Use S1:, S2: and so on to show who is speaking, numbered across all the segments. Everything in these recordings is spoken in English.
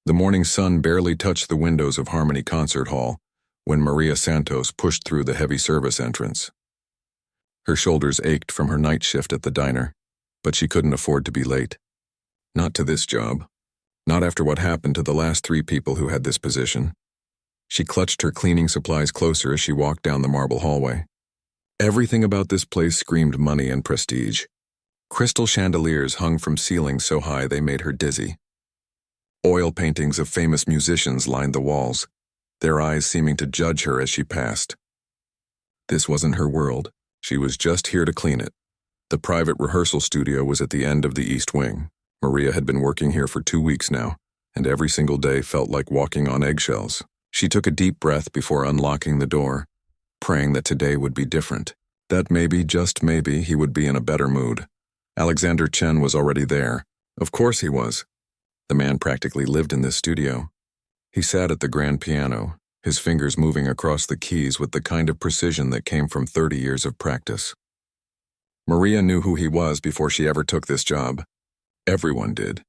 S1: The morning sun barely touched the windows of Harmony Concert Hall when Maria Santos pushed through the heavy service entrance. Her shoulders ached from her night shift at the diner, but she couldn't afford to be late. Not to this job. Not after what happened to the last 3 people who had this position. She clutched her cleaning supplies closer as she walked down the marble hallway. Everything about this place screamed money and prestige. Crystal chandeliers hung from ceilings so high they made her dizzy. Oil paintings of famous musicians lined the walls, their eyes seeming to judge her as she passed. This wasn't her world. She was just here to clean it. The private rehearsal studio was at the end of the East Wing. Maria had been working here for 2 weeks now, and every single day felt like walking on eggshells. She took a deep breath before unlocking the door, praying that today would be different. That maybe, just maybe, he would be in a better mood. Alexander Chen was already there. Of course he was. The man practically lived in this studio. He sat at the grand piano, his fingers moving across the keys with the kind of precision that came from 30 years of practice. Maria knew who he was before she ever took this job. Everyone did.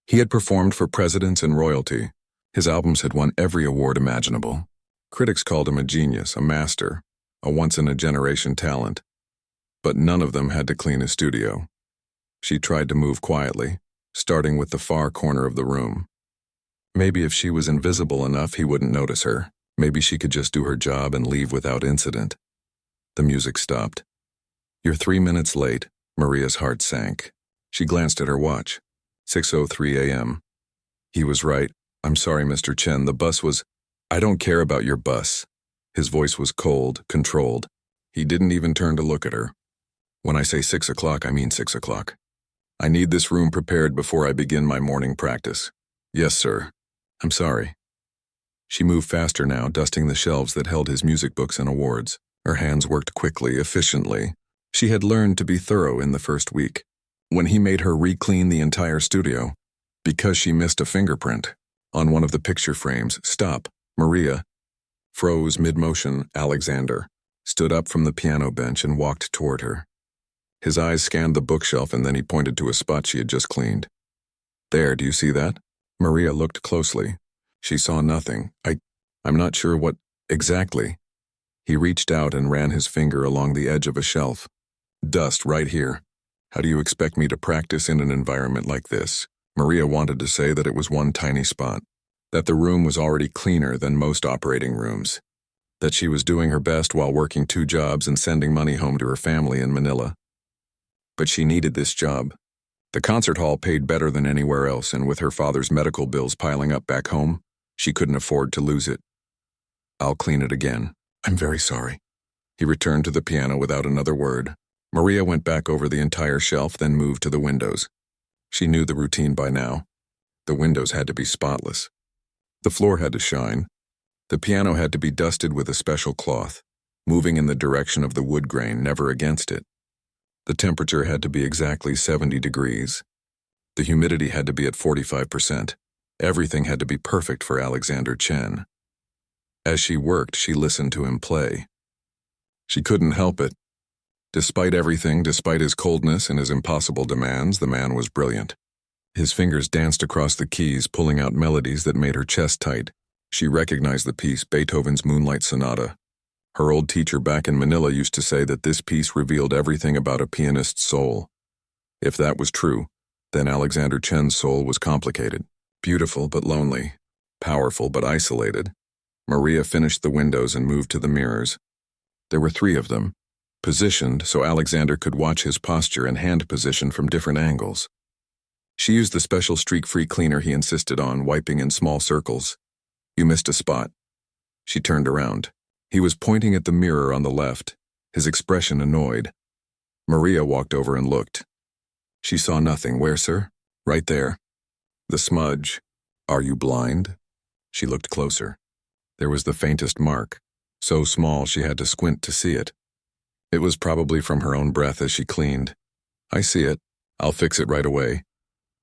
S1: He had performed for presidents and royalty. His albums had won every award imaginable. Critics called him a genius, a master, a once-in-a-generation talent. But none of them had to clean his studio. She tried to move quietly, starting with the far corner of the room. Maybe if she was invisible enough, he wouldn't notice her. Maybe she could just do her job and leave without incident. The music stopped. "You're 3 minutes late." Maria's heart sank. She glanced at her watch. 6:03 a.m. He was right. "I'm sorry, Mr. Chen, the bus was—" "I don't care about your bus." His voice was cold, controlled. He didn't even turn to look at her. "When I say 6 o'clock, I mean 6 o'clock. I need this room prepared before I begin my morning practice." "Yes, sir. I'm sorry." She moved faster now, dusting the shelves that held his music books and awards. Her hands worked quickly, efficiently. She had learned to be thorough in the first week. When he made her re-clean the entire studio, because she missed a fingerprint on one of the picture frames, "Stop." Maria froze mid-motion. Alexander stood up from the piano bench and walked toward her. His eyes scanned the bookshelf and then he pointed to a spot she had just cleaned. "There, do you see that?" Maria looked closely. She saw nothing. I'm not sure what exactly." He reached out and ran his finger along the edge of a shelf. "Dust right here. How do you expect me to practice in an environment like this?" Maria wanted to say that it was one tiny spot, that the room was already cleaner than most operating rooms, that she was doing her best while working 2 jobs and sending money home to her family in Manila. But she needed this job. The concert hall paid better than anywhere else, and with her father's medical bills piling up back home, she couldn't afford to lose it. "I'll clean it again." "I'm very sorry." He returned to the piano without another word. Maria went back over the entire shelf, then moved to the windows. She knew the routine by now. The windows had to be spotless. The floor had to shine. The piano had to be dusted with a special cloth, moving in the direction of the wood grain, never against it. The temperature had to be exactly 70 degrees. The humidity had to be at 45%. Everything had to be perfect for Alexander Chen. As she worked, she listened to him play. She couldn't help it. Despite everything, despite his coldness and his impossible demands, the man was brilliant. His fingers danced across the keys, pulling out melodies that made her chest tight. She recognized the piece, Beethoven's Moonlight Sonata. Her old teacher back in Manila used to say that this piece revealed everything about a pianist's soul. If that was true, then Alexander Chen's soul was complicated, beautiful but lonely, powerful but isolated. Maria finished the windows and moved to the mirrors. There were 3 of them, positioned so Alexander could watch his posture and hand position from different angles. She used the special streak-free cleaner he insisted on, wiping in small circles. "You missed a spot." She turned around. He was pointing at the mirror on the left, his expression annoyed. Maria walked over and looked. She saw nothing. "Where, sir?" "Right there." "The smudge." "Are you blind?" She looked closer. There was the faintest mark, so small she had to squint to see it. It was probably from her own breath as she cleaned. "I see it. I'll fix it right away."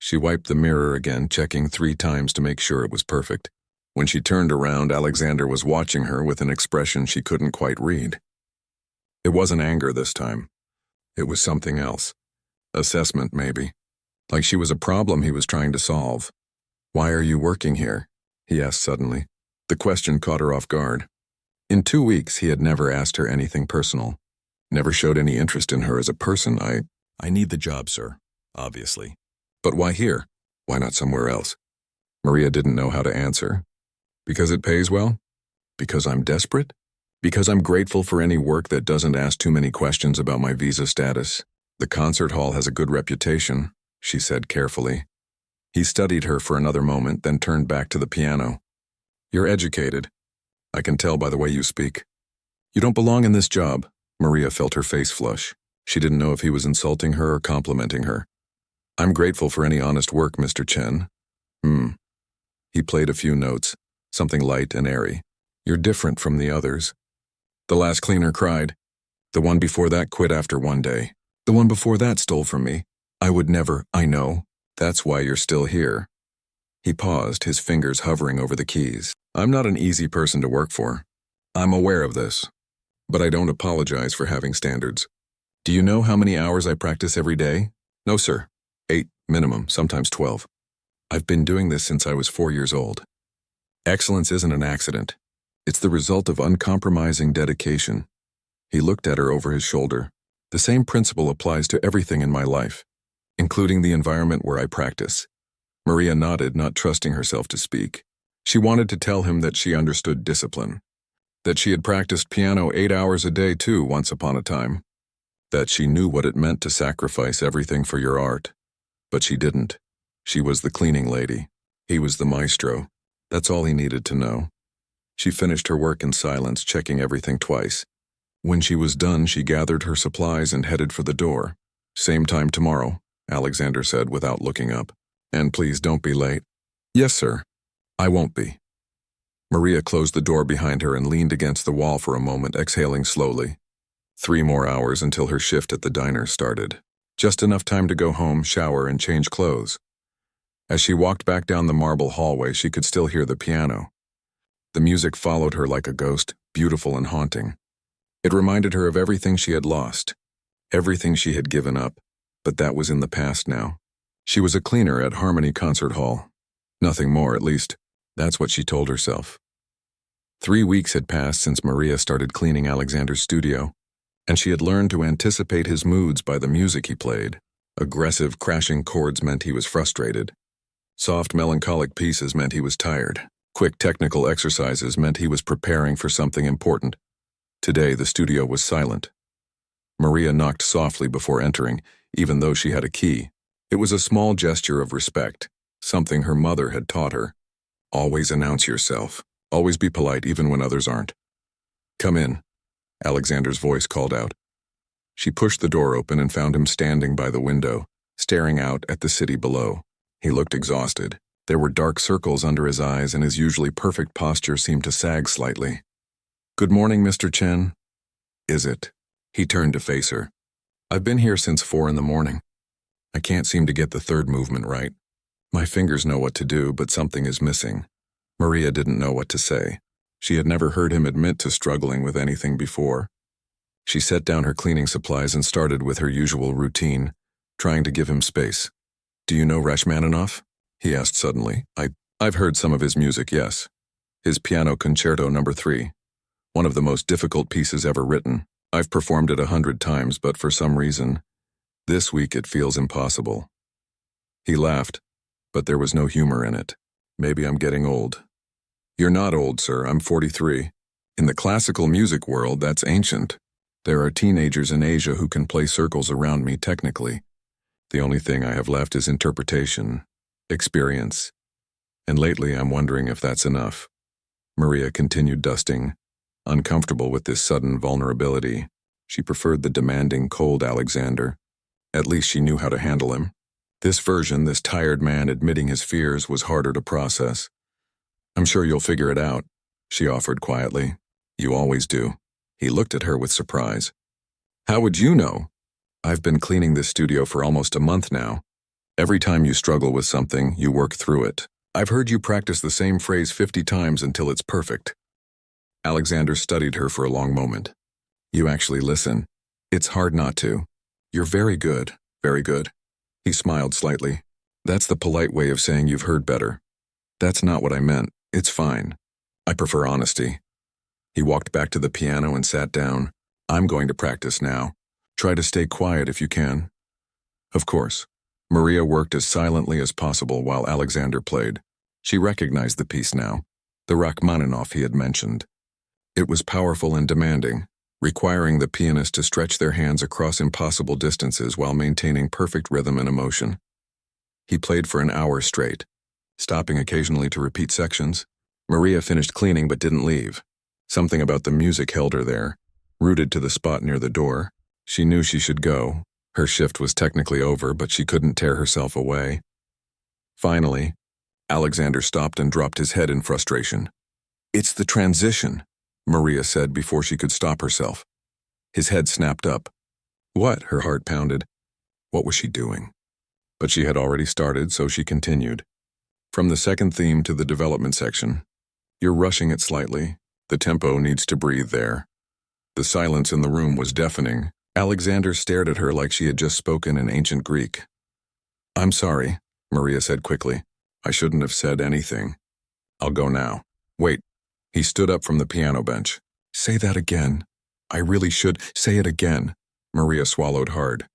S1: She wiped the mirror again, checking 3 times to make sure it was perfect. When she turned around, Alexander was watching her with an expression she couldn't quite read. It wasn't anger this time. It was something else. Assessment, maybe. Like she was a problem he was trying to solve. Why are you working here? He asked suddenly. The question caught her off guard. In 2 weeks, he had never asked her anything personal. Never showed any interest in her as a person. I need the job, sir, obviously. But why here? Why not somewhere else? Maria didn't know how to answer. Because it pays well? Because I'm desperate? Because I'm grateful for any work that doesn't ask too many questions about my visa status. The concert hall has a good reputation, she said carefully. He studied her for another moment, then turned back to the piano. You're educated. I can tell by the way you speak. You don't belong in this job. Maria felt her face flush. She didn't know if he was insulting her or complimenting her. I'm grateful for any honest work, Mr. Chen. He played a few notes, something light and airy. You're different from the others. The last cleaner cried. The one before that quit after 1 day. The one before that stole from me. I would never, I know. That's why you're still here. He paused, his fingers hovering over the keys. I'm not an easy person to work for. I'm aware of this. But I don't apologize for having standards. Do you know how many hours I practice every day? No, sir. 8, minimum, sometimes 12. I've been doing this since I was 4 years old. Excellence isn't an accident. It's the result of uncompromising dedication. He looked at her over his shoulder. The same principle applies to everything in my life, including the environment where I practice. Maria nodded, not trusting herself to speak. She wanted to tell him that she understood discipline, that she had practiced piano 8 hours a day too once upon a time, that she knew what it meant to sacrifice everything for your art. But she didn't. She was the cleaning lady. He was the maestro. That's all he needed to know. She finished her work in silence, checking everything twice. When she was done, she gathered her supplies and headed for the door. Same time tomorrow, Alexander said without looking up. And please don't be late. Yes, sir. I won't be. Maria closed the door behind her and leaned against the wall for a moment, exhaling slowly. 3 more hours until her shift at the diner started. Just enough time to go home, shower, and change clothes. As she walked back down the marble hallway, she could still hear the piano. The music followed her like a ghost, beautiful and haunting. It reminded her of everything she had lost, everything she had given up, but that was in the past now. She was a cleaner at Harmony Concert Hall. Nothing more, at least. That's what she told herself. 3 weeks had passed since Maria started cleaning Alexander's studio, and she had learned to anticipate his moods by the music he played. Aggressive, crashing chords meant he was frustrated. Soft, melancholic pieces meant he was tired. Quick technical exercises meant he was preparing for something important. Today, the studio was silent. Maria knocked softly before entering, even though she had a key. It was a small gesture of respect, something her mother had taught her. Always announce yourself. Always be polite even when others aren't. Come in, Alexander's voice called out. She pushed the door open and found him standing by the window, staring out at the city below. He looked exhausted. There were dark circles under his eyes, and his usually perfect posture seemed to sag slightly. Good morning, Mr. Chen. Is it? He turned to face her. I've been here since 4 in the morning. I can't seem to get the third movement right. My fingers know what to do, but something is missing. Maria didn't know what to say. She had never heard him admit to struggling with anything before. She set down her cleaning supplies and started with her usual routine, trying to give him space. Do you know Rachmaninoff? He asked suddenly. I've heard some of his music, yes. His Piano Concerto No. 3. One of the most difficult pieces ever written. I've performed it 100 times, but for some reason, this week it feels impossible. He laughed, but there was no humor in it. Maybe I'm getting old. You're not old, sir. I'm 43. In the classical music world, that's ancient. There are teenagers in Asia who can play circles around me technically. The only thing I have left is interpretation, experience. And lately I'm wondering if that's enough. Maria continued dusting, uncomfortable with this sudden vulnerability. She preferred the demanding, cold Alexander. At least she knew how to handle him. This version, this tired man admitting his fears, was harder to process. I'm sure you'll figure it out, she offered quietly. You always do. He looked at her with surprise. How would you know? I've been cleaning this studio for almost a month now. Every time you struggle with something, you work through it. I've heard you practice the same phrase 50 times until it's perfect. Alexander studied her for a long moment. You actually listen. It's hard not to. You're very good, very good. He smiled slightly. That's the polite way of saying you've heard better. That's not what I meant. It's fine. I prefer honesty. He walked back to the piano and sat down. I'm going to practice now. Try to stay quiet if you can. Of course. Maria worked as silently as possible while Alexander played. She recognized the piece now, the Rachmaninoff he had mentioned. It was powerful and demanding, requiring the pianist to stretch their hands across impossible distances while maintaining perfect rhythm and emotion. He played for an hour straight, stopping occasionally to repeat sections. Maria finished cleaning but didn't leave. Something about the music held her there, rooted to the spot near the door. She knew she should go. Her shift was technically over, but she couldn't tear herself away. Finally, Alexander stopped and dropped his head in frustration. It's the transition, Maria said before she could stop herself. His head snapped up. What? Her heart pounded. What was she doing? But she had already started, so she continued. From the second theme to the development section. You're rushing it slightly. The tempo needs to breathe there. The silence in the room was deafening. Alexander stared at her like she had just spoken in ancient Greek. I'm sorry, Maria said quickly. I shouldn't have said anything. I'll go now. Wait. He stood up from the piano bench. Say that again. I really should. Say it again. Maria swallowed hard.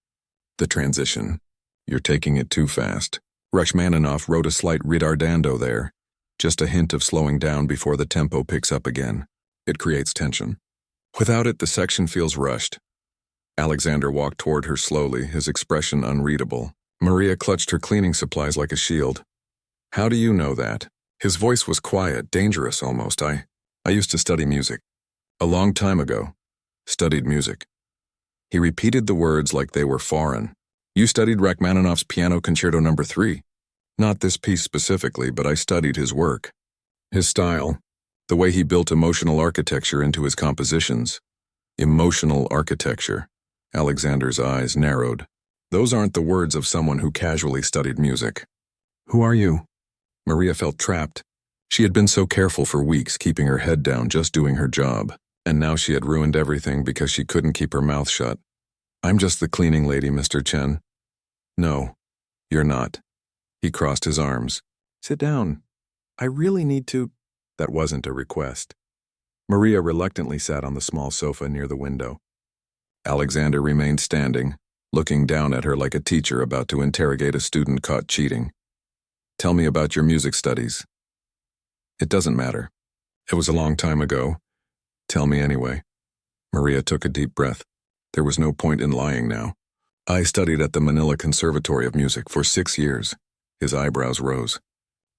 S1: The transition. You're taking it too fast. Rachmaninoff wrote a slight ritardando there. Just a hint of slowing down before the tempo picks up again. It creates tension. Without it, the section feels rushed. Alexander walked toward her slowly, his expression unreadable. Maria clutched her cleaning supplies like a shield. How do you know that? His voice was quiet, dangerous almost. I used to study music. A long time ago. Studied music. He repeated the words like they were foreign. You studied Rachmaninoff's Piano Concerto No. 3. Not this piece specifically, but I studied his work. His style. The way he built emotional architecture into his compositions. Emotional architecture. Alexander's eyes narrowed. Those aren't the words of someone who casually studied music. Who are you? Maria felt trapped. She had been so careful for weeks, keeping her head down, just doing her job. And now she had ruined everything because she couldn't keep her mouth shut. I'm just the cleaning lady, Mr. Chen. No, you're not. He crossed his arms. Sit down. I really need to. That wasn't a request. Maria reluctantly sat on the small sofa near the window. Alexander remained standing, looking down at her like a teacher about to interrogate a student caught cheating. Tell me about your music studies. It doesn't matter. It was a long time ago. Tell me anyway. Maria took a deep breath. There was no point in lying now. I studied at the Manila Conservatory of Music for 6 years. His eyebrows rose.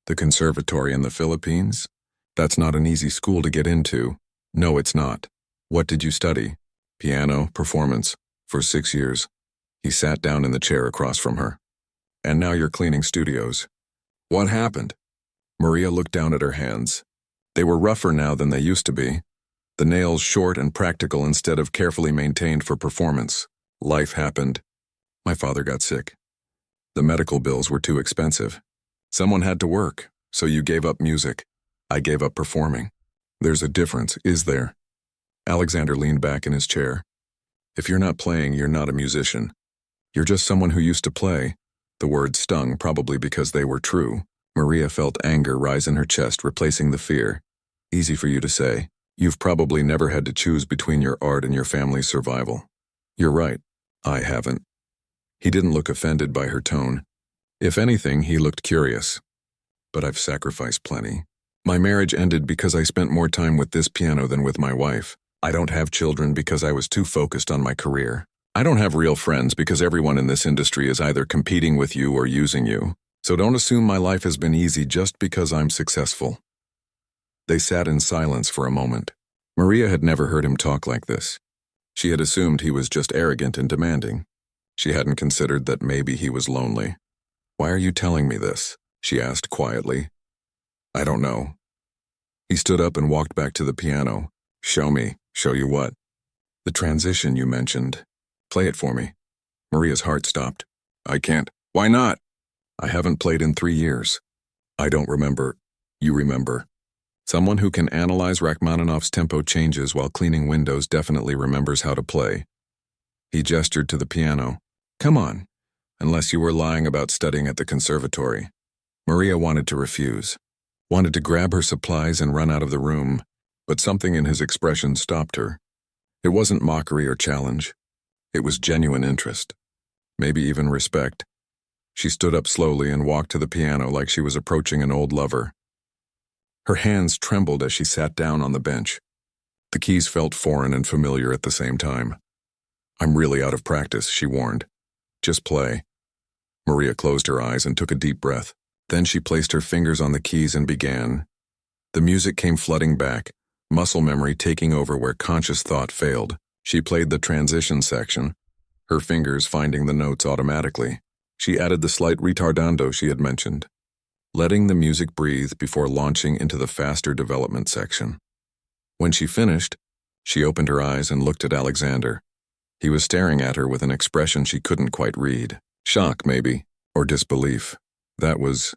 S1: The conservatory in the Philippines? That's not an easy school to get into. No, it's not. What did you study? Piano, performance, for 6 years. He sat down in the chair across from her. And now you're cleaning studios. What happened? Maria looked down at her hands. They were rougher now than they used to be. The nails short and practical instead of carefully maintained for performance. Life happened. My father got sick. The medical bills were too expensive. Someone had to work, so you gave up music. I gave up performing. There's a difference, is there? Alexander leaned back in his chair. If you're not playing, you're not a musician. You're just someone who used to play. The words stung, probably because they were true. Maria felt anger rise in her chest, replacing the fear. Easy for you to say. You've probably never had to choose between your art and your family's survival. You're right. I haven't. He didn't look offended by her tone. If anything, he looked curious. But I've sacrificed plenty. My marriage ended because I spent more time with this piano than with my wife. I don't have children because I was too focused on my career. I don't have real friends because everyone in this industry is either competing with you or using you. So don't assume my life has been easy just because I'm successful. They sat in silence for a moment. Maria had never heard him talk like this. She had assumed he was just arrogant and demanding. She hadn't considered that maybe he was lonely. Why are you telling me this? She asked quietly. I don't know. He stood up and walked back to the piano. Show me. Show you what? The transition you mentioned. Play it for me. Maria's heart stopped. I can't. Why not? I haven't played in 3 years. I don't remember. You remember. Someone who can analyze Rachmaninoff's tempo changes while cleaning windows definitely remembers how to play. He gestured to the piano. Come on. Unless you were lying about studying at the conservatory. Maria wanted to refuse. wanted to grab her supplies and run out of the room, but something in his expression stopped her. It wasn't mockery or challenge. It was genuine interest, maybe even respect. She stood up slowly and walked to the piano like she was approaching an old lover. Her hands trembled as she sat down on the bench. The keys felt foreign and familiar at the same time. "I'm really out of practice," she warned. "Just play." Maria closed her eyes and took a deep breath. Then she placed her fingers on the keys and began. The music came flooding back, muscle memory taking over where conscious thought failed. She played the transition section, her fingers finding the notes automatically. She added the slight ritardando she had mentioned, letting the music breathe before launching into the faster development section. When she finished, she opened her eyes and looked at Alexander. He was staring at her with an expression she couldn't quite read. Shock, maybe, or disbelief. That was...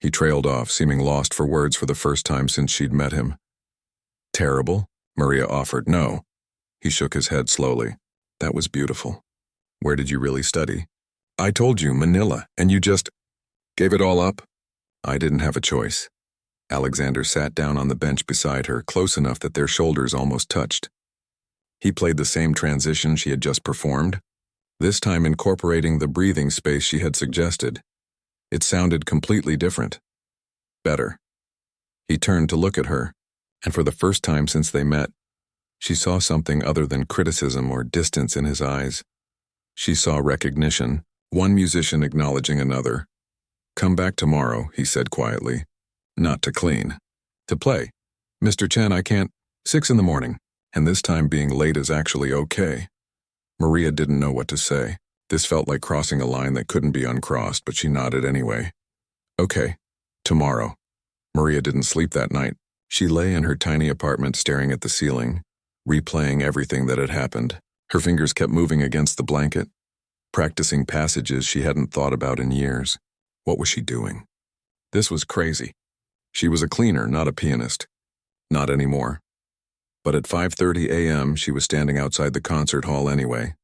S1: He trailed off, seeming lost for words for the first time since she'd met him. "Terrible?" Maria offered. "No." He shook his head slowly. "That was beautiful. Where did you really study?" "I told you, Manila, and you just gave it all up?" "I didn't have a choice." Alexander sat down on the bench beside her, close enough that their shoulders almost touched. He played the same transition she had just performed, this time incorporating the breathing space she had suggested. It sounded completely different. Better. He turned to look at her, and for the first time since they met, she saw something other than criticism or distance in his eyes. She saw recognition, one musician acknowledging another. "Come back tomorrow," he said quietly. "Not to clean. To play. Mr. Chen, I can't. 6 in the morning, and this time being late is actually okay." Maria didn't know what to say. This felt like crossing a line that couldn't be uncrossed, but she nodded anyway. "Okay. Tomorrow." Maria didn't sleep that night. She lay in her tiny apartment staring at the ceiling, replaying everything that had happened. Her fingers kept moving against the blanket, practicing passages she hadn't thought about in years. What was she doing? This was crazy. She was a cleaner, not a pianist. Not anymore. But at 5:30 a.m., she was standing outside the concert hall anyway.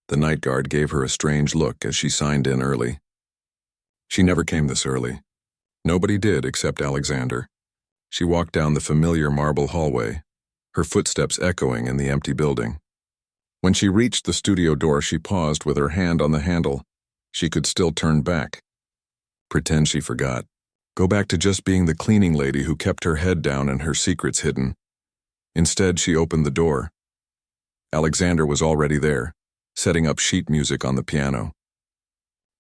S1: The night guard gave her a strange look as she signed in early. She never came this early. Nobody did except Alexander. She walked down the familiar marble hallway, her footsteps echoing in the empty building. When she reached the studio door, she paused with her hand on the handle. She could still turn back. Pretend she forgot. Go back to just being the cleaning lady who kept her head down and her secrets hidden. Instead, she opened the door. Alexander was already there, setting up sheet music on the piano.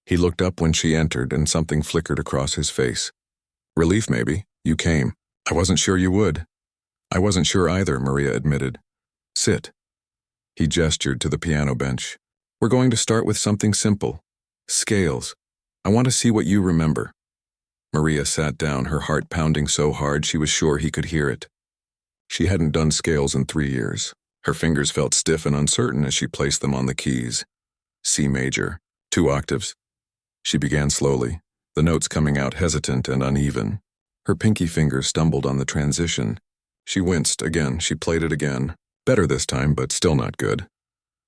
S1: He looked up when she entered and something flickered across his face. "Relief, maybe. You came. I wasn't sure you would." "I wasn't sure either," Maria admitted. "Sit." He gestured to the piano bench. "We're going to start with something simple. Scales. I want to see what you remember." Maria sat down, her heart pounding so hard she was sure he could hear it. She hadn't done scales in 3 years. Her fingers felt stiff and uncertain as she placed them on the keys. C major, 2 octaves. She began slowly, the notes coming out hesitant and uneven. Her pinky fingers stumbled on the transition. She winced again. She played it again. Better this time, but still not good.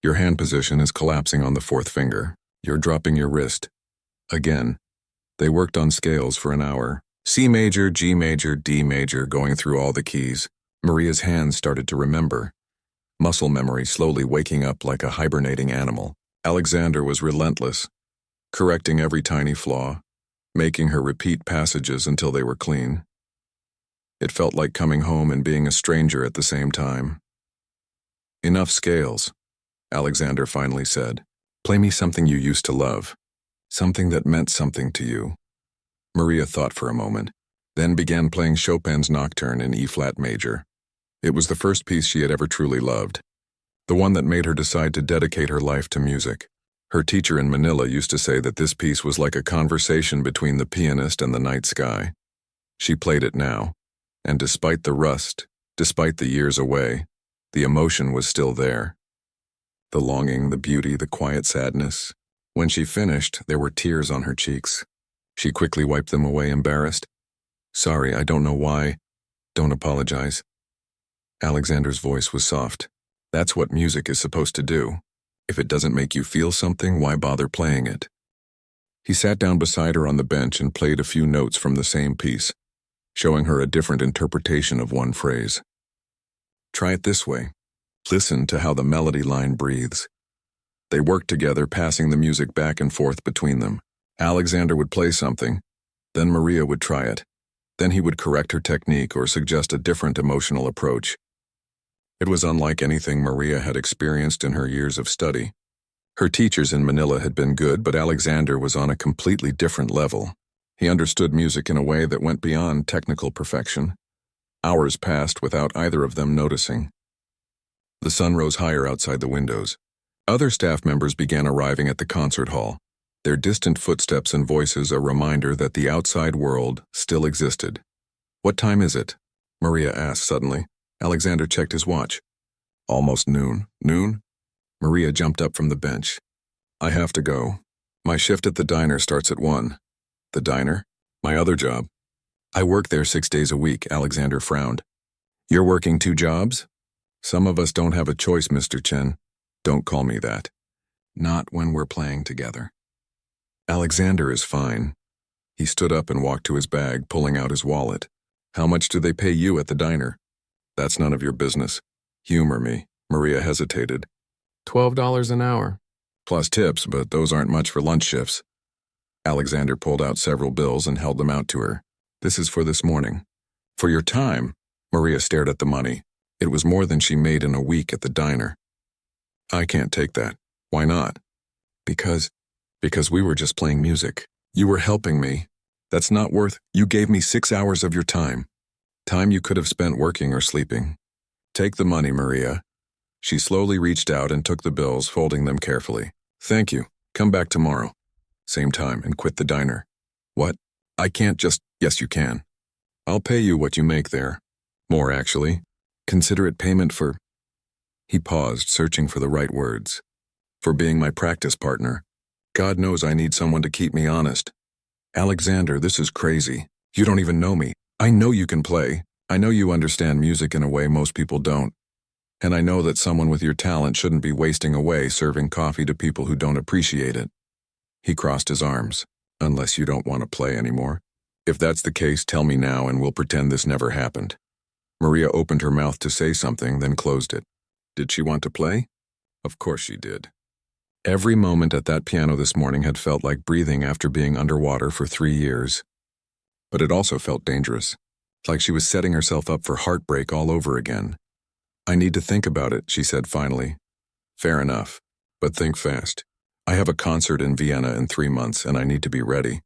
S1: "Your hand position is collapsing on the 4th finger. You're dropping your wrist." Again. They worked on scales for an hour. C major, G major, D major, going through all the keys. Maria's hands started to remember. Muscle memory slowly waking up like a hibernating animal. Alexander was relentless, correcting every tiny flaw, making her repeat passages until they were clean. It felt like coming home and being a stranger at the same time. "Enough scales," Alexander finally said. "Play me something you used to love. Something that meant something to you." Maria thought for a moment, then began playing Chopin's Nocturne in E-flat major. It was the first piece she had ever truly loved, the one that made her decide to dedicate her life to music. Her teacher in Manila used to say that this piece was like a conversation between the pianist and the night sky. She played it now, and despite the rust, despite the years away, the emotion was still there. The longing, the beauty, the quiet sadness. When she finished, there were tears on her cheeks. She quickly wiped them away, embarrassed. "Sorry, I don't know why. Don't apologize." Alexander's voice was soft. "That's what music is supposed to do. If it doesn't make you feel something, why bother playing it?" He sat down beside her on the bench and played a few notes from the same piece. showing her a different interpretation of one phrase. Try it this way. Listen to how the melody line breathes. They worked together, passing the music back and forth between them. Alexander would play something, then Maria would try it. Then he would correct her technique or suggest a different emotional approach. It was unlike anything Maria had experienced in her years of study. Her teachers in Manila had been good, but Alexander was on a completely different level. He understood music in a way that went beyond technical perfection. Hours passed without either of them noticing. The sun rose higher outside the windows. Other staff members began arriving at the concert hall, their distant footsteps and voices a reminder that the outside world still existed. "What time is it?" Maria asked suddenly. Alexander checked his watch. "Almost noon." "Noon?" Maria jumped up from the bench. "I have to go. My shift at the diner starts at 1. "The diner? My other job." "I work there 6 days a week," Alexander frowned. "You're working 2 jobs? Some of us don't have a choice, Mr. Chen." "Don't call me that. Not when we're playing together." Alexander is fine. He stood up and walked to his bag, pulling out his wallet. "How much do they pay you at the diner?" "That's none of your business." "Humor me." Maria hesitated. $12 an hour. Plus tips, but those aren't much for lunch shifts. Alexander pulled out several bills and held them out to her. "This is for this morning." "For your time?" Maria stared at the money. It was more than she made in a week at the diner. "I can't take that." "Why not?" Because we were just playing music. You were helping me. That's not worth. You gave me 6 hours of your time. Time you could have spent working or sleeping. Take the money, Maria." She slowly reached out and took the bills, folding them carefully. "Thank you. Come back tomorrow. Same time, and quit the diner." "What? I can't just—" "Yes, you can. I'll pay you what you make there. More, actually. Consider it payment for—" He paused, searching for the right words. "For being my practice partner. God knows I need someone to keep me honest." "Alexander, this is crazy. You don't even know me. I know you can play. I know you understand music in a way most people don't. And I know that someone with your talent shouldn't be wasting away serving coffee to people who don't appreciate it." He crossed his arms. "Unless you don't want to play anymore. If that's the case, tell me now and we'll pretend this never happened." Maria opened her mouth to say something, then closed it. Did she want to play? Of course she did. Every moment at that piano this morning had felt like breathing after being underwater for 3 years. But it also felt dangerous, like she was setting herself up for heartbreak all over again. "I need to think about it," she said finally. "Fair enough, but think fast. I have a concert in Vienna in 3 months and I need to be ready."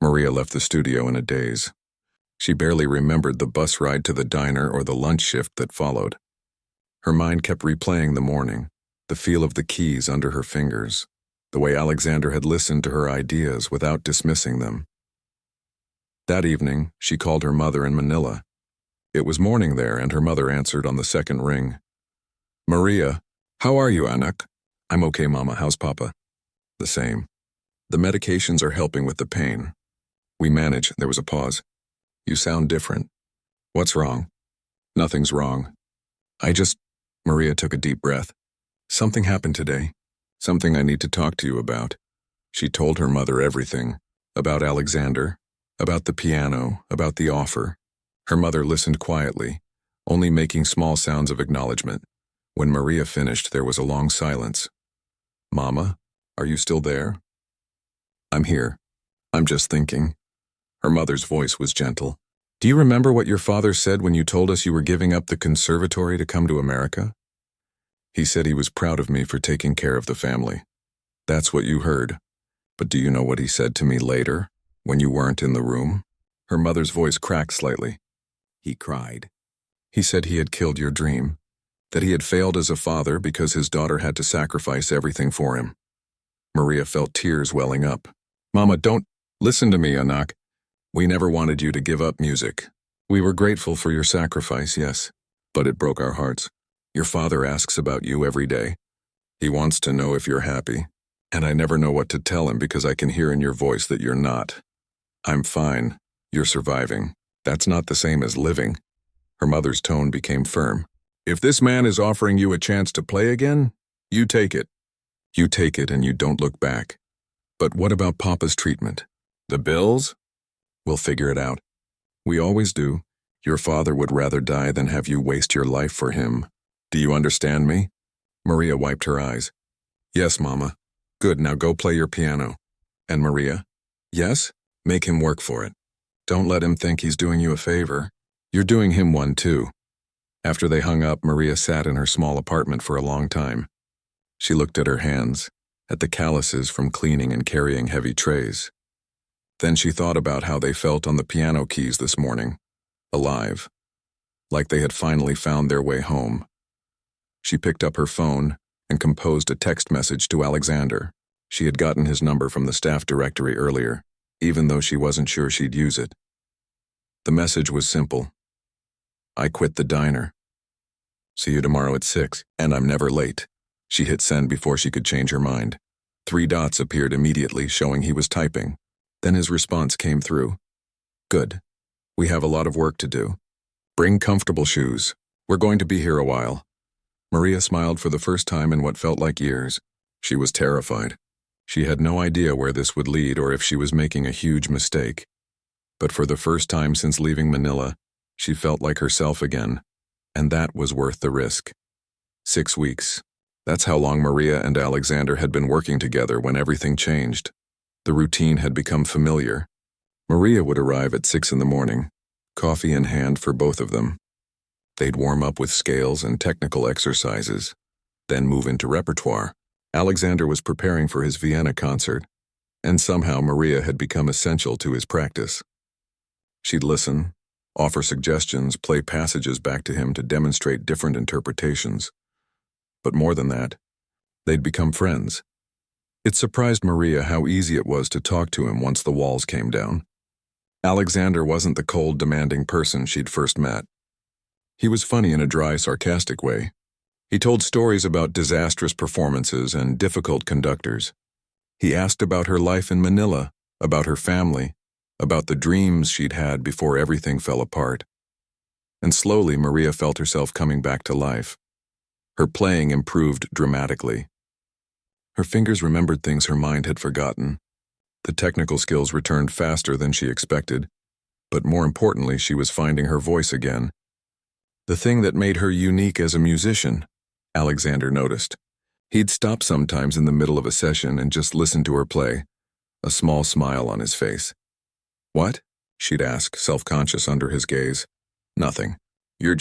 S1: Maria left the studio in a daze. She barely remembered the bus ride to the diner or the lunch shift that followed. Her mind kept replaying the morning, the feel of the keys under her fingers, the way Alexander had listened to her ideas without dismissing them. That evening, she called her mother in Manila. It was morning there, and her mother answered on the second ring. "Maria, how are you, anak?" "I'm okay, Mama. How's Papa?" "The same. The medications are helping with the pain. We manage." There was a pause. "You sound different. What's wrong?" "Nothing's wrong. Maria took a deep breath. "Something happened today. Something I need to talk to you about." She told her mother everything. About Alexander, about the piano, about the offer. Her mother listened quietly, only making small sounds of acknowledgement. When Maria finished, there was a long silence. "Mama, are you still there?" "I'm here. I'm just thinking." Her mother's voice was gentle. "Do you remember what your father said when you told us you were giving up the conservatory to come to America?" "He said he was proud of me for taking care of the family." "That's what you heard. But do you know what he said to me later, when you weren't in the room?" Her mother's voice cracked slightly. "He cried. He said he had killed your dream, that he had failed as a father because his daughter had to sacrifice everything for him." Maria felt tears welling up. "Mama, don't listen to me, Anak. We never wanted you to give up music. We were grateful for your sacrifice, yes, but it broke our hearts. Your father asks about you every day. He wants to know if you're happy, and I never know what to tell him because I can hear in your voice that you're not. I'm fine. You're surviving. That's not the same as living." Her mother's tone became firm. "If this man is offering you a chance to play again, you take it. You take it and you don't look back. But what about Papa's treatment? The bills? We'll figure it out." We always do. Your father would rather die than have you waste your life for him. Do you understand me? Maria wiped her eyes. Yes, Mama. Good, now go play your piano. And Maria? Yes? Make him work for it. Don't let him think he's doing you a favor. You're doing him one too. After they hung up, Maria sat in her small apartment for a long time. She looked at her hands, at the calluses from cleaning and carrying heavy trays. Then she thought about how they felt on the piano keys this morning, alive, like they had finally found their way home. She picked up her phone and composed a text message to Alexander. She had gotten his number from the staff directory earlier, even though she wasn't sure she'd use it. The message was simple. I quit the diner. See you tomorrow at 6, and I'm never late. She hit send before she could change her mind. 3 dots appeared immediately, showing he was typing. Then his response came through. Good. We have a lot of work to do. Bring comfortable shoes. We're going to be here a while. Maria smiled for the first time in what felt like years. She was terrified. She had no idea where this would lead or if she was making a huge mistake. But for the first time since leaving Manila, she felt like herself again, and that was worth the risk. 6 weeks. That's how long Maria and Alexander had been working together when everything changed. The routine had become familiar. Maria would arrive at 6 in the morning, coffee in hand for both of them. They'd warm up with scales and technical exercises, then move into repertoire. Alexander was preparing for his Vienna concert, and somehow Maria had become essential to his practice. She'd listen, offer suggestions, play passages back to him to demonstrate different interpretations. But more than that, they'd become friends. It surprised Maria how easy it was to talk to him once the walls came down. Alexander wasn't the cold, demanding person she'd first met. He was funny in a dry, sarcastic way. He told stories about disastrous performances and difficult conductors. He asked about her life in Manila, about her family, about the dreams she'd had before everything fell apart. And slowly Maria felt herself coming back to life. Her playing improved dramatically. Her fingers remembered things her mind had forgotten. The technical skills returned faster than she expected, but more importantly, she was finding her voice again. The thing that made her unique as a musician, Alexander noticed. He'd stop sometimes in the middle of a session and just listen to her play, a small smile on his face. What? She'd ask, self-conscious under his gaze. Nothing. You're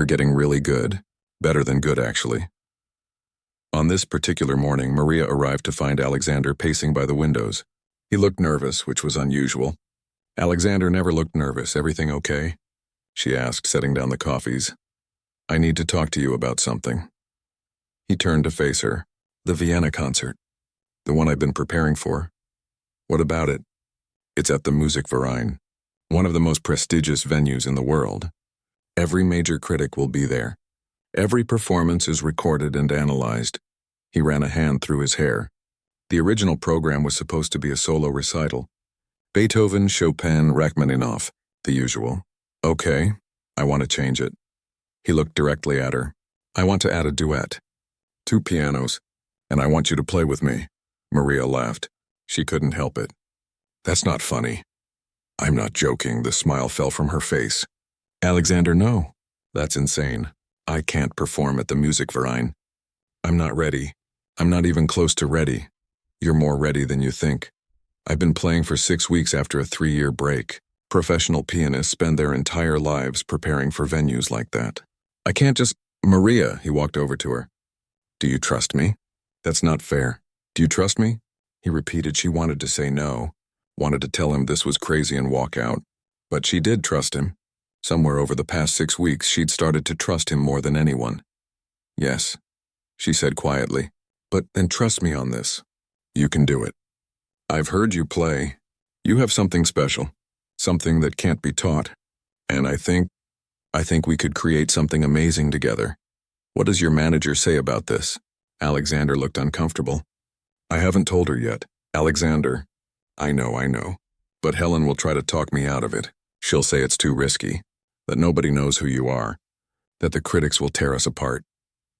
S1: getting really good. Better than good, actually. On this particular morning, Maria arrived to find Alexander pacing by the windows. He looked nervous, which was unusual. Alexander never looked nervous. Everything okay? She asked, setting down the coffees. I need to talk to you about something. He turned to face her. The Vienna concert. The one I've been preparing for. What about it? It's at the Musikverein, one of the most prestigious venues in the world. Every major critic will be there. Every performance is recorded and analyzed. He ran a hand through his hair. The original program was supposed to be a solo recital. Beethoven, Chopin, Rachmaninoff, the usual. Okay, I want to change it. He looked directly at her. I want to add a duet. 2 pianos, and I want you to play with me. Maria laughed. She couldn't help it. That's not funny. I'm not joking. The smile fell from her face. Alexander, no. That's insane. I can't perform at the Musikverein. I'm not ready. I'm not even close to ready. You're more ready than you think. I've been playing for 6 weeks after a 3-year break. Professional pianists spend their entire lives preparing for venues like that. I can't just... Maria, he walked over to her. Do you trust me? That's not fair. Do you trust me? He repeated. She wanted to say no, wanted to tell him this was crazy and walk out. But she did trust him. Somewhere over the past 6 weeks, she'd started to trust him more than anyone. Yes, she said quietly. But then trust me on this. You can do it. I've heard you play. You have something special, something that can't be taught. And I think we could create something amazing together. What does your manager say about this? Alexander looked uncomfortable. I haven't told her yet. Alexander, I know. But Helen will try to talk me out of it. She'll say it's too risky, that nobody knows who you are, that the critics will tear us apart.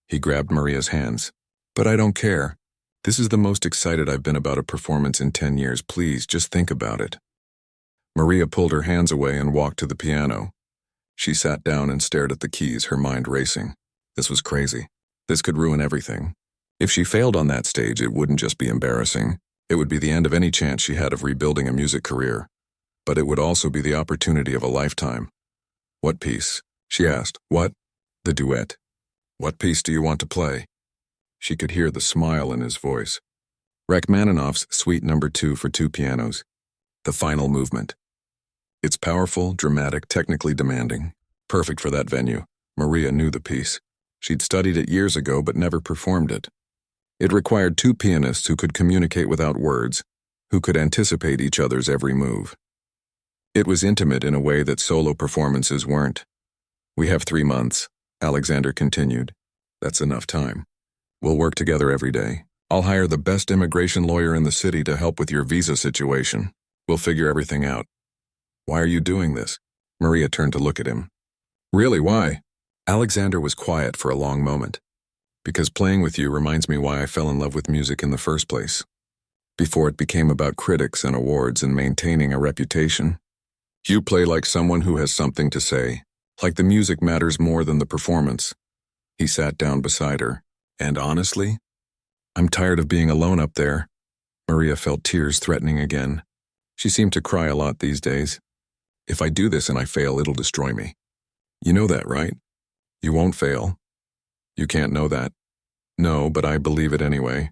S1: He grabbed Maria's hands. But I don't care. This is the most excited I've been about a performance in 10 years. Please, just think about it. Maria pulled her hands away and walked to the piano. She sat down and stared at the keys, her mind racing. This was crazy. This could ruin everything. If she failed on that stage, it wouldn't just be embarrassing. It would be the end of any chance she had of rebuilding a music career. But it would also be the opportunity of a lifetime. What piece? She asked. What? The duet. What piece do you want to play? She could hear the smile in his voice. Rachmaninoff's Suite No. 2 for two pianos. The final movement. It's powerful, dramatic, technically demanding. Perfect for that venue. Maria knew the piece. She'd studied it years ago but never performed it. It required two pianists who could communicate without words, who could anticipate each other's every move. It was intimate in a way that solo performances weren't. We have 3 months, Alexander continued. That's enough time. We'll work together every day. I'll hire the best immigration lawyer in the city to help with your visa situation. We'll figure everything out. Why are you doing this? Maria turned to look at him. Really, why? Alexander was quiet for a long moment. Because playing with you reminds me why I fell in love with music in the first place. Before it became about critics and awards and maintaining a reputation. You play like someone who has something to say, like the music matters more than the performance. He sat down beside her, and honestly, I'm tired of being alone up there. Maria felt tears threatening again. She seemed to cry a lot these days. If I do this and I fail, it'll destroy me. You know that, right? You won't fail. You can't know that. No, but I believe it anyway.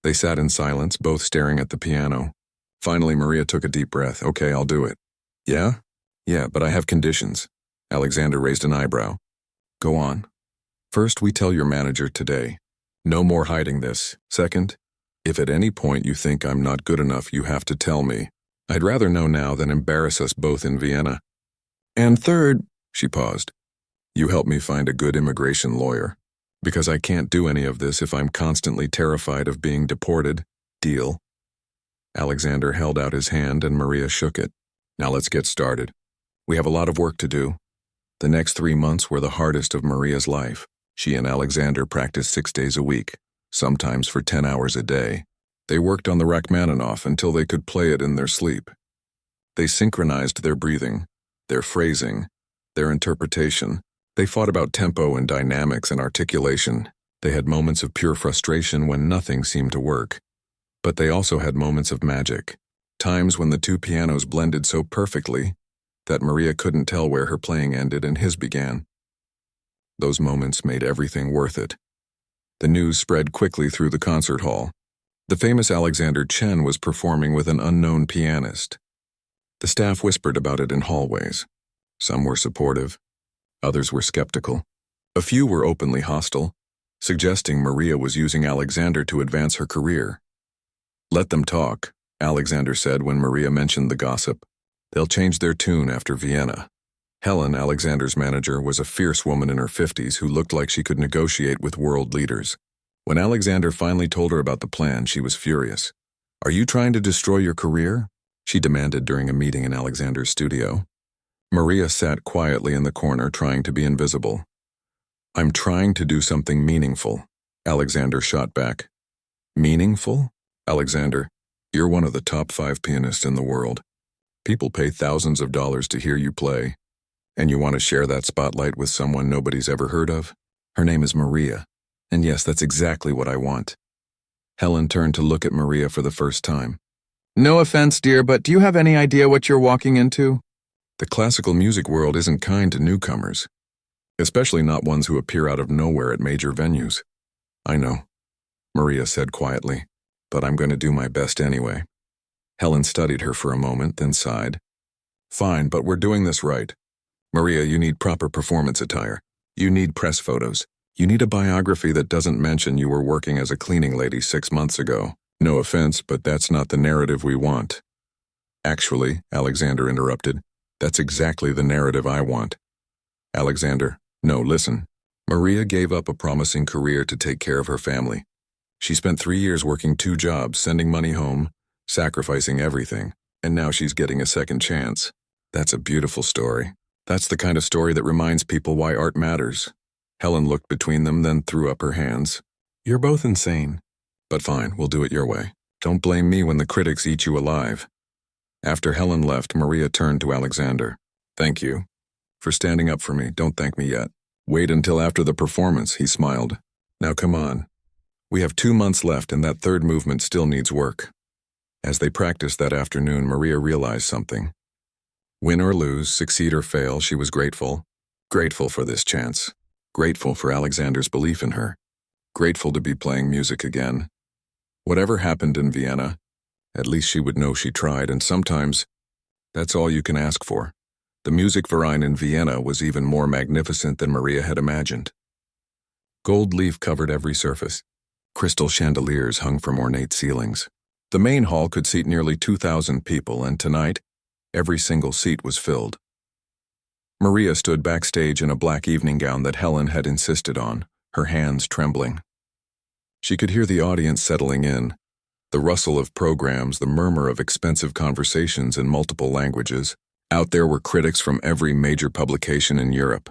S1: They sat in silence, both staring at the piano. Finally, Maria took a deep breath. Okay, I'll do it. Yeah? Yeah, but I have conditions. Alexander raised an eyebrow. Go on. First, we tell your manager today. No more hiding this. Second, if at any point you think I'm not good enough, you have to tell me. I'd rather know now than embarrass us both in Vienna. And third, she paused, you help me find a good immigration lawyer. Because I can't do any of this if I'm constantly terrified of being deported. Deal? Alexander held out his hand and Maria shook it. Now let's get started. We have a lot of work to do. The next 3 months were the hardest of Maria's life. She and Alexander practiced 6 days a week, sometimes for 10 hours a day. They worked on the Rachmaninoff until they could play it in their sleep. They synchronized their breathing, their phrasing, their interpretation. They fought about tempo and dynamics and articulation. They had moments of pure frustration when nothing seemed to work. But they also had moments of magic, times when the two pianos blended so perfectly that Maria couldn't tell where her playing ended and his began. Those moments made everything worth it. The news spread quickly through the concert hall. The famous Alexander Chen was performing with an unknown pianist. The staff whispered about it in hallways. Some were supportive. Others were skeptical. A few were openly hostile, suggesting Maria was using Alexander to advance her career. Let them talk, Alexander said when Maria mentioned the gossip. They'll change their tune after Vienna. Helen, Alexander's manager, was a fierce woman in her 50s who looked like she could negotiate with world leaders. When Alexander finally told her about the plan, she was furious. Are you trying to destroy your career? She demanded during a meeting in Alexander's studio. Maria sat quietly in the corner, trying to be invisible. I'm trying to do something meaningful, Alexander shot back. Meaningful? Alexander, you're one of the top 5 pianists in the world. People pay thousands of dollars to hear you play. And you want to share that spotlight with someone nobody's ever heard of? Her name is Maria. And yes, that's exactly what I want. Helen turned to look at Maria for the first time. No offense, dear, but do you have any idea what you're walking into? The classical music world isn't kind to newcomers, especially not ones who appear out of nowhere at major venues. I know, Maria said quietly, but I'm going to do my best anyway. Helen studied her for a moment, then sighed. Fine, but we're doing this right. Maria, you need proper performance attire. You need press photos. You need a biography that doesn't mention you were working as a cleaning lady 6 months ago. No offense, but that's not the narrative we want. Actually, Alexander interrupted, that's exactly the narrative I want. Alexander, no, listen. Maria gave up a promising career to take care of her family. She spent 3 years working 2 jobs, sending money home, sacrificing everything, and now she's getting a second chance. That's a beautiful story. That's the kind of story that reminds people why art matters. Helen looked between them, then threw up her hands. You're both insane. But fine, we'll do it your way. Don't blame me when the critics eat you alive. After Helen left, Maria turned to Alexander. "Thank you for standing up for me. Don't thank me yet. Wait until after the performance," he smiled. "Now come on. We have 2 months left and that third movement still needs work." As they practiced that afternoon, Maria realized something. Win or lose, succeed or fail, she was grateful. Grateful for this chance. Grateful for Alexander's belief in her. Grateful to be playing music again. Whatever happened in Vienna, at least she would know she tried, and sometimes that's all you can ask for. The Musikverein in Vienna was even more magnificent than Maria had imagined. Gold leaf covered every surface. Crystal chandeliers hung from ornate ceilings. The main hall could seat nearly 2,000 people, and tonight, every single seat was filled. Maria stood backstage in a black evening gown that Helen had insisted on, her hands trembling. She could hear the audience settling in, the rustle of programs, the murmur of expensive conversations in multiple languages. Out there were critics from every major publication in Europe.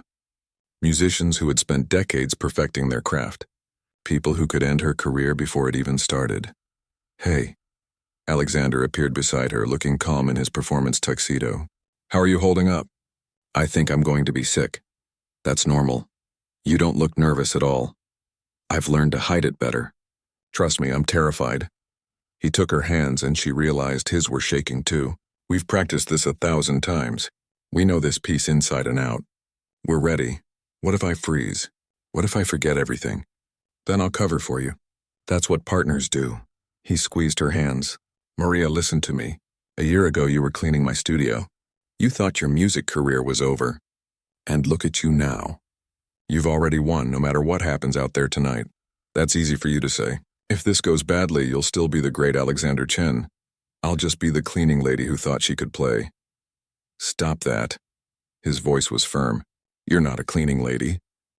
S1: Musicians who had spent decades perfecting their craft. People who could end her career before it even started. "Hey." Alexander appeared beside her, looking calm in his performance tuxedo. "How are you holding up?" "I think I'm going to be sick." "That's normal. You don't look nervous at all." "I've learned to hide it better. Trust me, I'm terrified." He took her hands and she realized his were shaking too. "We've practiced this 1,000 times. We know this piece inside and out. We're ready. What if I freeze? What if I forget everything? Then I'll cover for you. That's what partners do." He squeezed her hands. "Maria, listen to me. A year ago you were cleaning my studio. You thought your music career was over. And look at you now. You've already won no matter what happens out there tonight. That's easy for you to say. If this goes badly, you'll still be the great Alexander Chen. I'll just be the cleaning lady who thought she could play." "Stop that." His voice was firm. "You're not a cleaning lady.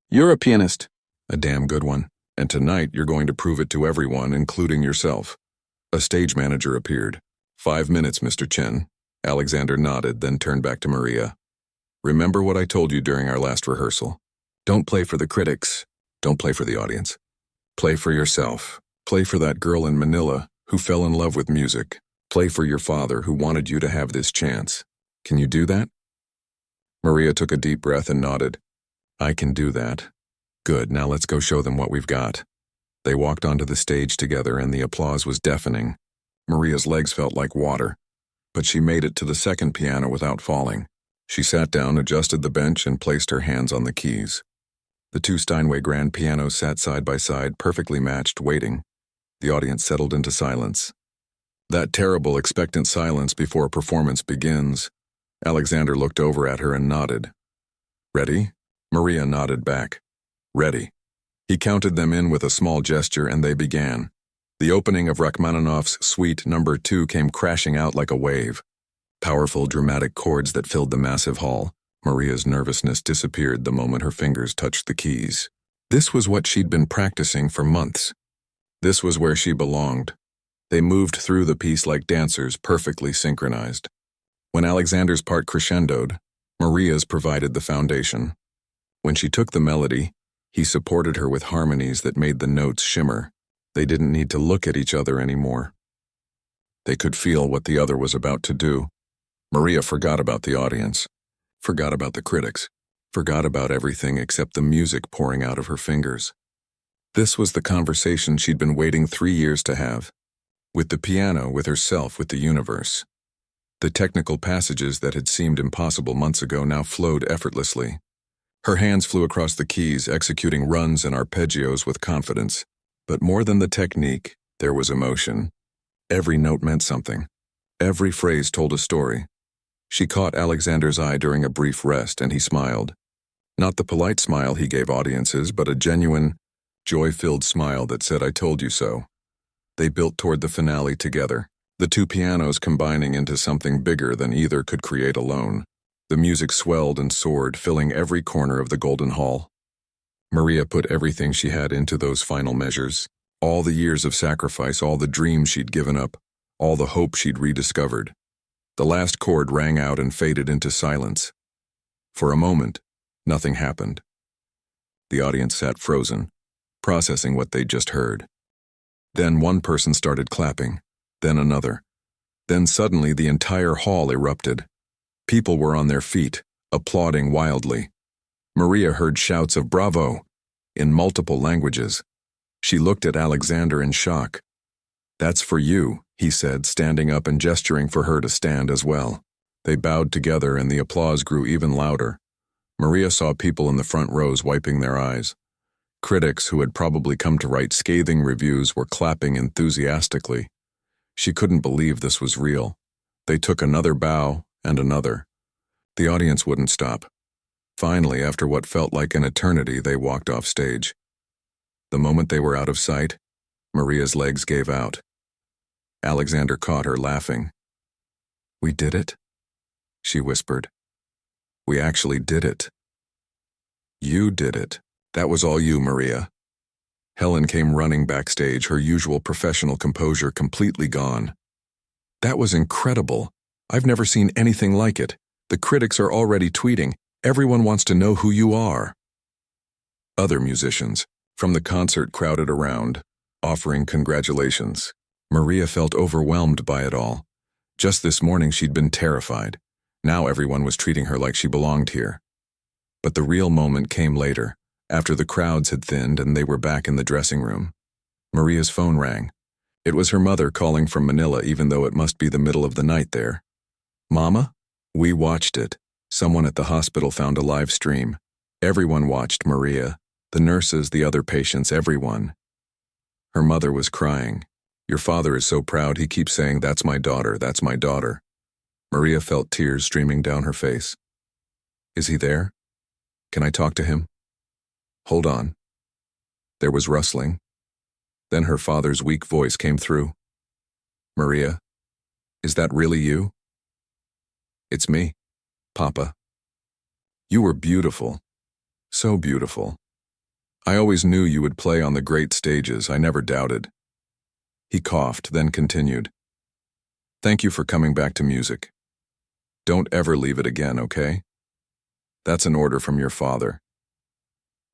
S1: You're a pianist. A damn good one. And tonight you're going to prove it to everyone, including yourself." A stage manager appeared. 5 minutes, Mr. Chen." Alexander nodded, then turned back to Maria. "Remember what I told you during our last rehearsal. Don't play for the critics. Don't play for the audience. Play for yourself. Play for that girl in Manila who fell in love with music. Play for your father who wanted you to have this chance. Can you do that?" Maria took a deep breath and nodded. "I can do that." "Good, now let's go show them what we've got." They walked onto the stage together and the applause was deafening. Maria's legs felt like water, but she made it to the second piano without falling. She sat down, adjusted the bench, and placed her hands on the keys. The 2 Steinway grand pianos sat side by side, perfectly matched, waiting. The audience settled into silence. That terrible, expectant silence before a performance begins. Alexander looked over at her and nodded. "Ready?" Maria nodded back. "Ready." He counted them in with a small gesture and they began. The opening of Rachmaninoff's Suite No. 2 came crashing out like a wave. Powerful, dramatic chords that filled the massive hall. Maria's nervousness disappeared the moment her fingers touched the keys. This was what she'd been practicing for months. This was where she belonged. They moved through the piece like dancers, perfectly synchronized. When Alexander's part crescendoed, Maria's provided the foundation. When she took the melody, he supported her with harmonies that made the notes shimmer. They didn't need to look at each other anymore. They could feel what the other was about to do. Maria forgot about the audience, forgot about the critics, forgot about everything except the music pouring out of her fingers. This was the conversation she'd been waiting 3 years to have. With the piano, with herself, with the universe. The technical passages that had seemed impossible months ago now flowed effortlessly. Her hands flew across the keys, executing runs and arpeggios with confidence. But more than the technique, there was emotion. Every note meant something. Every phrase told a story. She caught Alexander's eye during a brief rest, and he smiled. Not the polite smile he gave audiences, but a genuine, joy-filled smile that said, "I told you so." They built toward the finale together, the 2 pianos combining into something bigger than either could create alone. The music swelled and soared, filling every corner of the Golden Hall. Maria put everything she had into those final measures. All the years of sacrifice, all the dreams she'd given up, all the hope she'd rediscovered. The last chord rang out and faded into silence. For a moment, nothing happened. The audience sat frozen, processing what they'd just heard. Then one person started clapping, then another. Then suddenly the entire hall erupted. People were on their feet, applauding wildly. Maria heard shouts of "Bravo!" in multiple languages. She looked at Alexander in shock. "That's for you," he said, standing up and gesturing for her to stand as well. They bowed together and the applause grew even louder. Maria saw people in the front rows wiping their eyes. Critics who had probably come to write scathing reviews were clapping enthusiastically. She couldn't believe this was real. They took another bow and another. The audience wouldn't stop. Finally, after what felt like an eternity, they walked off stage. The moment they were out of sight, Maria's legs gave out. Alexander caught her laughing. "We did it?" she whispered. "We actually did it." "You did it. That was all you, Maria." Helen came running backstage, her usual professional composure completely gone. "That was incredible. I've never seen anything like it. The critics are already tweeting. Everyone wants to know who you are." Other musicians from the concert crowded around, offering congratulations. Maria felt overwhelmed by it all. Just this morning she'd been terrified. Now everyone was treating her like she belonged here. But the real moment came later, after the crowds had thinned and they were back in the dressing room. Maria's phone rang. It was her mother calling from Manila, even though it must be the middle of the night there. "Mama? We watched it. Someone at the hospital found a live stream. Everyone watched, Maria. The nurses, the other patients, everyone." Her mother was crying. "Your father is so proud, he keeps saying, 'That's my daughter, that's my daughter.'" Maria felt tears streaming down her face. "Is he there? Can I talk to him?" "Hold on." There was rustling. Then her father's weak voice came through. "Maria, is that really you?" "It's me, Papa." "You were beautiful. So beautiful. I always knew you would play on the great stages, I never doubted." He coughed, then continued. "Thank you for coming back to music. Don't ever leave it again, okay? That's an order from your father."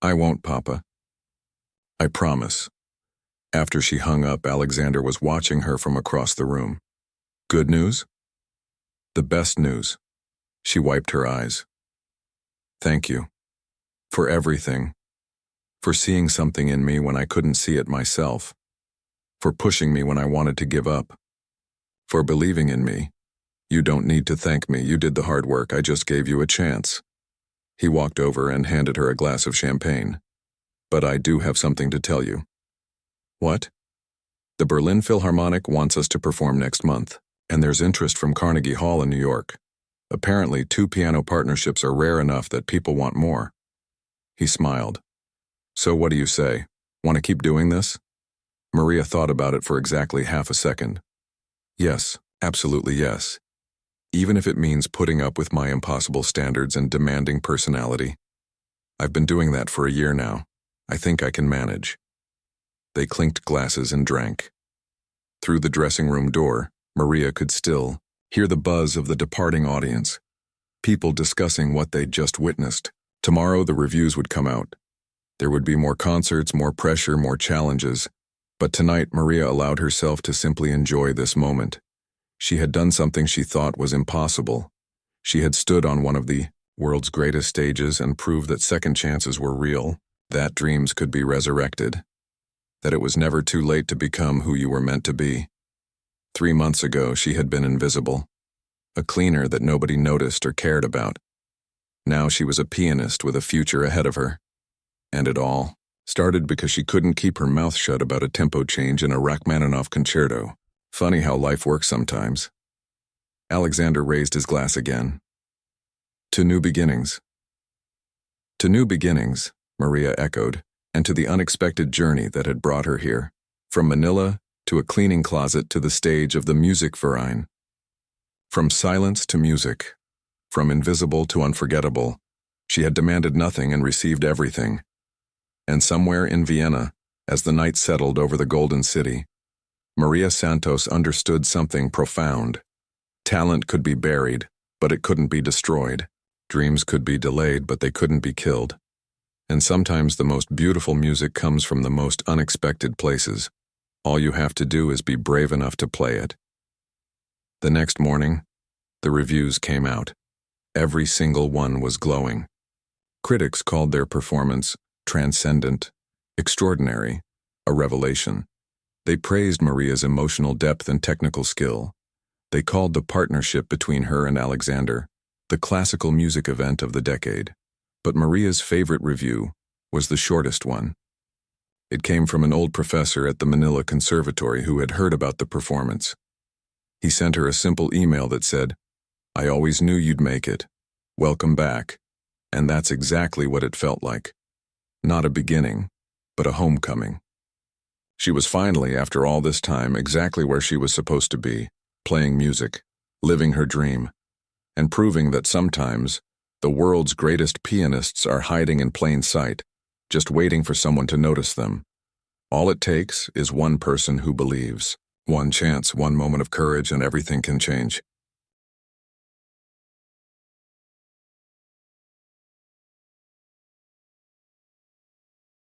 S1: "I won't, Papa. I promise." After she hung up, Alexander was watching her from across the room. "Good news?" "The best news." She wiped her eyes. "Thank you. For everything. For seeing something in me when I couldn't see it myself. For pushing me when I wanted to give up. For believing in me. You don't need to thank me, you did the hard work, I just gave you a chance." He walked over and handed her a glass of champagne. "But I do have something to tell you." "What?" "The Berlin Philharmonic wants us to perform next month, and there's interest from Carnegie Hall in New York. Apparently, 2 piano partnerships are rare enough that people want more." He smiled. "So what do you say? Want to keep doing this?" Maria thought about it for exactly half a second. "Yes, absolutely yes. Even if it means putting up with my impossible standards and demanding personality. I've been doing that for a year now. I think I can manage." They clinked glasses and drank. Through the dressing room door, Maria could still hear the buzz of the departing audience. People discussing what they'd just witnessed. Tomorrow the reviews would come out. There would be more concerts, more pressure, more challenges. But tonight Maria allowed herself to simply enjoy this moment. She had done something she thought was impossible. She had stood on one of the world's greatest stages and proved that second chances were real, that dreams could be resurrected, that it was never too late to become who you were meant to be. 3 months ago, she had been invisible, a cleaner that nobody noticed or cared about. Now she was a pianist with a future ahead of her. And it all started because she couldn't keep her mouth shut about a tempo change in a Rachmaninoff concerto. Funny how life works sometimes. Alexander raised his glass again. "To new beginnings." "To new beginnings," Maria echoed, "and to the unexpected journey that had brought her here, from Manila to a cleaning closet to the stage of the Musikverein. From silence to music, from invisible to unforgettable, she had demanded nothing and received everything. And somewhere in Vienna, as the night settled over the Golden City, Maria Santos understood something profound. Talent could be buried, but it couldn't be destroyed. Dreams could be delayed, but they couldn't be killed. And sometimes the most beautiful music comes from the most unexpected places. All you have to do is be brave enough to play it. The next morning, the reviews came out. Every single one was glowing. Critics called their performance transcendent, extraordinary, a revelation. They praised Maria's emotional depth and technical skill. They called the partnership between her and Alexander the classical music event of the decade. But Maria's favorite review was the shortest one. It came from an old professor at the Manila Conservatory who had heard about the performance. He sent her a simple email that said, "I always knew you'd make it. Welcome back." And that's exactly what it felt like. Not a beginning, but a homecoming. She was finally, after all this time, exactly where she was supposed to be, playing music, living her dream, and proving that sometimes the world's greatest pianists are hiding in plain sight, just waiting for someone to notice them. All it takes is one person who believes. One chance, one moment of courage, and everything can change.